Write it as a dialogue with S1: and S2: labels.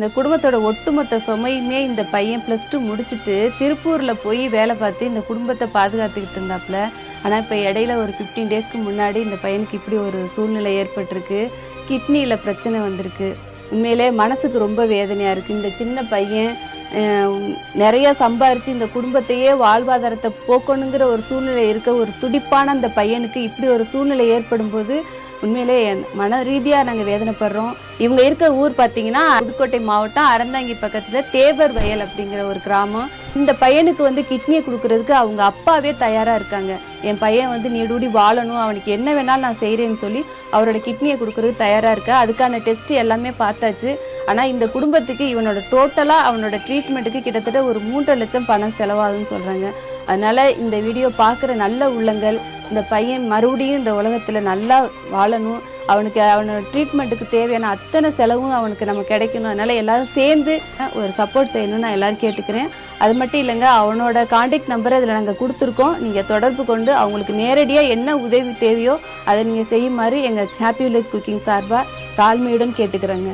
S1: இந்த குடும்பத்தோட ஒட்டுமொத்த சுமையுமே இந்த பையன் +2 முடிச்சுட்டு திருப்பூரில் போய் வேலை பார்த்து இந்த குடும்பத்தை பாதுகாத்துக்கிட்டு இருந்தாப்புல. ஆனால் இப்போ இடையில ஒரு 15 டேஸ்க்கு முன்னாடி இந்த பையனுக்கு இப்படி ஒரு சூழ்நிலை ஏற்பட்டிருக்கு. கிட்னியில் பிரச்சனை வந்திருக்கு. உண்மையிலே மனசுக்கு ரொம்ப வேதனையாக இருக்குது. இந்த சின்ன பையன் நிறையா சம்பாரித்து இந்த குடும்பத்தையே வாழ்வாதாரத்தை போக்கணுங்கிற ஒரு சூழ்நிலை இருக்க ஒரு துடிப்பான அந்த பையனுக்கு இப்படி ஒரு சூழ்நிலை ஏற்படும் போது உண்மையிலே மன ரீதியாக நாங்கள் வேதனைப்படுறோம். இவங்க இருக்க ஊர் பார்த்தீங்கன்னா புதுக்கோட்டை மாவட்டம் அறந்தாங்கி பக்கத்தில் தேவர் வயல் அப்படிங்கிற ஒரு கிராமம். இந்த பையனுக்கு கிட்னியை கொடுக்கறதுக்கு அவங்க அப்பாவே தயாராக இருக்காங்க. என் பையன் நீடூடி வாழணும், அவனுக்கு என்ன வேணாலும் நான் செய்கிறேன்னு சொல்லி அவரோட கிட்னியை கொடுக்கறதுக்கு தயாராக இருக்கா. அதுக்கான டெஸ்ட் எல்லாமே பார்த்தாச்சு. ஆனால் இந்த குடும்பத்துக்கு இவனோட டோட்டலாக அவனோட ட்ரீட்மெண்ட்டுக்கு கிட்டத்தட்ட ஒரு 3 லட்சம் பணம் செலவாகுதுன்னு சொல்கிறாங்க. அதனால் இந்த வீடியோ பார்க்குற நல்ல உள்ளங்கள் இந்த பையன் மறுபடியும் இந்த உலகத்தில் நல்லா வாழணும், அவனுக்கு அவனோட ட்ரீட்மெண்ட்டுக்கு தேவையான அத்தனை செலவும் அவனுக்கு நம்ம கிடைக்கணும். அதனால் எல்லோரும் சேர்ந்து ஒரு சப்போர்ட் செய்யணும்னு நான் எல்லோரும் கேட்டுக்கிறேன். அது மட்டும் இல்லைங்க, அவனோட கான்டாக்ட் நம்பரை இதில் நாங்கள் கொடுத்துருக்கோம். நீங்கள் தொடர்பு கொண்டு அவங்களுக்கு நேரடியாக என்ன உதவி தேவையோ அதை நீங்கள் செய்யுமாறு எங்கள் ஹாப்பி வில்லேஜ் குக்கிங் சார்பாக தாழ்மையுடன் கேட்டுக்கிறோங்க.